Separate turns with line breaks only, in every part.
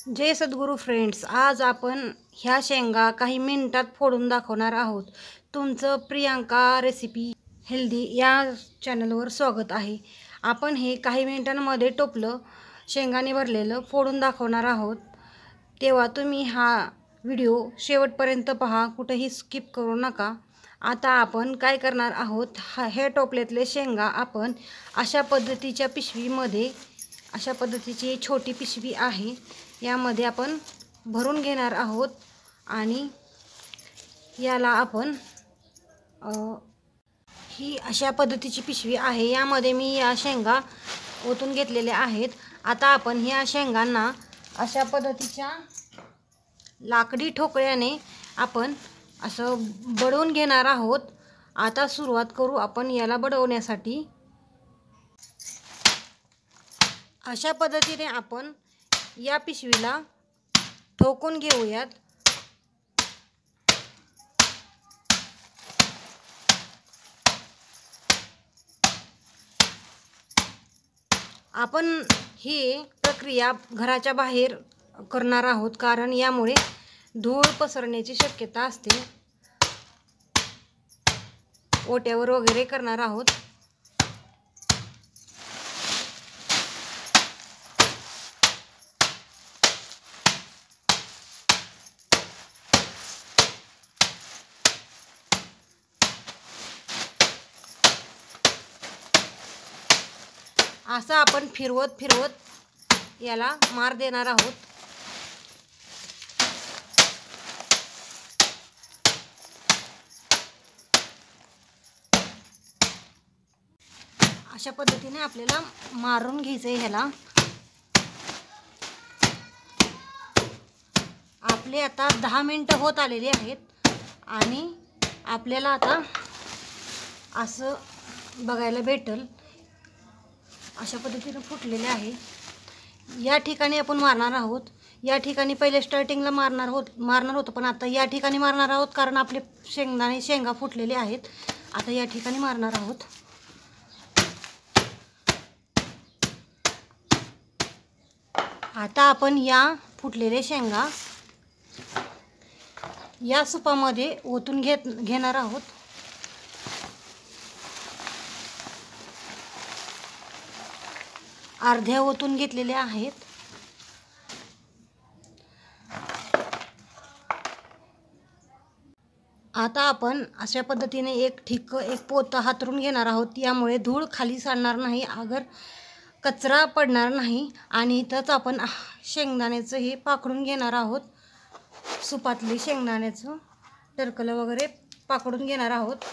जय सद्गुरू friends, आज आपण ह्या शेंगा काही मिनिटात फोडून दाखवणार आहोत। तुमचं प्रियांका रेसिपी हेल्दी या चॅनलवर स्वागत आहे। आपण हे काही मिनिटांमध्ये टोपलं शेंगाने भरलेलं फोडून दाखवणार आहोत, तेव्हा तुम्ही हा व्हिडिओ शेवटपर्यंत पहा, कुठेही स्किप करू नका। आता आपण काय करणार आहोत, हे टोपल्यातले शेंगा आपण अशा पद्धतीच्या पिशवीमध्ये, अशा पद्धतीची छोटी पिशवी आहे, यामध्ये आपण भरून घेणार आहोत। आणि याला आपण ही अशा पद्धतीची पिशवी आहे, यामध्ये मी या शेंगा ओतून घेतलेल्या आहेत। आता आपण ह्या शेंगांना अशा पद्धतीच्या लाकडी ठोकळ्याने आपण असं बडवून घेणार आहोत। आता सुरुवात करू आपण याला बडवण्यासाठी। अशा पद्धतीने आपण या पिशवीला ठोकून घेऊयात। आपण ही प्रक्रिया घराच्या बाहेर करणार आहोत, कारण यामुळे धूळ पसरण्याची शक्यता असते। ओट्यावर वगैरे करणार आहोत। असं आपण फिरवत फिरवत याला मार देणार आहोत। अशा पद्धतीने आपल्याला मारून घ्यायचंय ह्याला। आपले आता 10 मिनिटं होत आलेली आहेत आणि आपल्याला आता असं बघायला भेटल, अशा पद्धतीने फुटलेले आहे। या ठिकाणी आपण मारणार आहोत। या ठिकाणी पहिले स्टार्टिंगला मारणार होतो, पण आता या ठिकाणी मारणार आहोत, कारण आपले शेंगा फुटलेले आहेत। आता या ठिकाणी मारणार आहोत। आता आपण या फुटलेल्या शेंगा या सुपामध्ये ओतून घेणार आहोत। अर्ध्या ओतून घेतलेल्या आहेत। आता आपण अशा पद्धतीने एक पोतं हातरून घेणार आहोत, यामुळे धूळ खाली सांडणार नाही, अगर कचरा पडणार नाही। आणि इथंच आपण शेंगदाण्याचं हे पाकडून घेणार आहोत। सुपातले शेंगदाण्याचं टरकलं वगैरे पाकडून घेणार आहोत।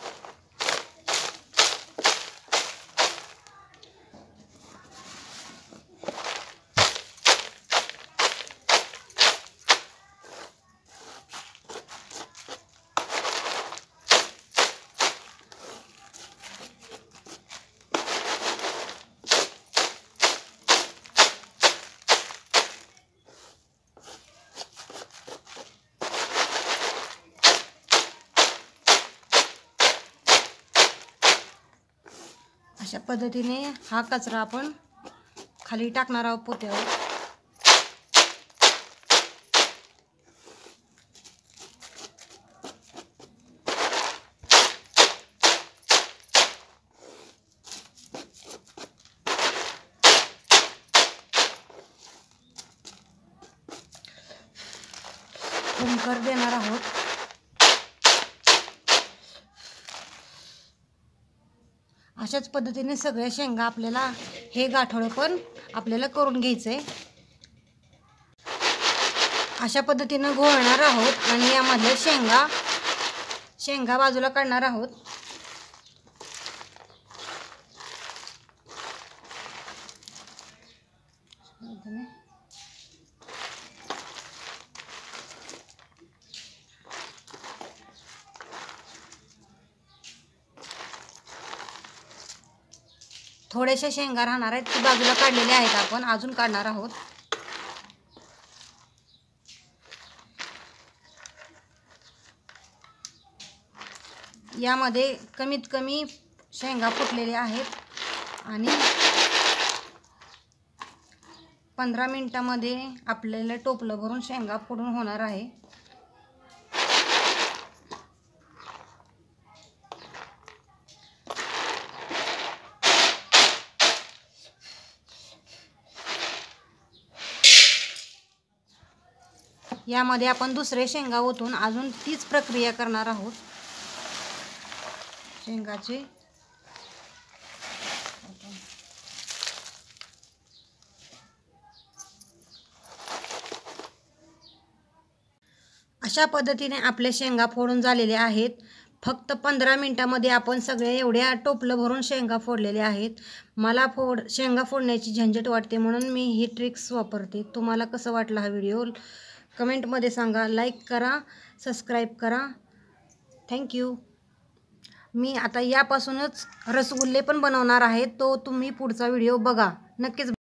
अशा पद्धतीने हा कचरा आपण खाली टाकणार आहोत पोत्यावर। फुंकर देणार आहोत। अशाच पद्धतीने सगळ्या शेंगा आपल्याला हे गाठोडं पण आपल्याला करून घ्यायचंय। अशा पद्धतीने घोळणार आहोत आणि यामधले शेंगा बाजूला काढणार आहोत। थोड्याशा शेंगा राहणार आहेत, ती बाजूला काढलेल्या आहेत, आपण अजून काढणार आहोत। यामध्ये कमीत कमी शेंगा फुटलेल्या आहेत आणि 15 मिनिटामध्ये आपल्याला टोपलं भरून शेंगा फोडून होणार आहे. यामध्ये आपण दुसरे शेंगा ओतून अजून तीच प्रक्रिया करणार आहोत. शेंगाचे अशा पद्धतीने आपले शेंगा फोडून झालेले आहेत. फक्त 15 मिनिटामध्ये आपण सगळे एवढ्या टोपलं भरून शेंगा फोडलेले आहेत. मला शेंगा फोडण्याची झंझट वाटते म्हणून मी ही ट्रिक्स वापरते. तुम्हाला कसं वाटलं हा व्हिडिओ कमेंटमध्ये सांगा. लाईक करा, सबस्क्राईब करा. थँक्यू. मी आता यापासूनच रसगुल्ले पण बनवणार आहे. तो तुम्ही पुढचा व्हिडिओ बघा नक्कीच.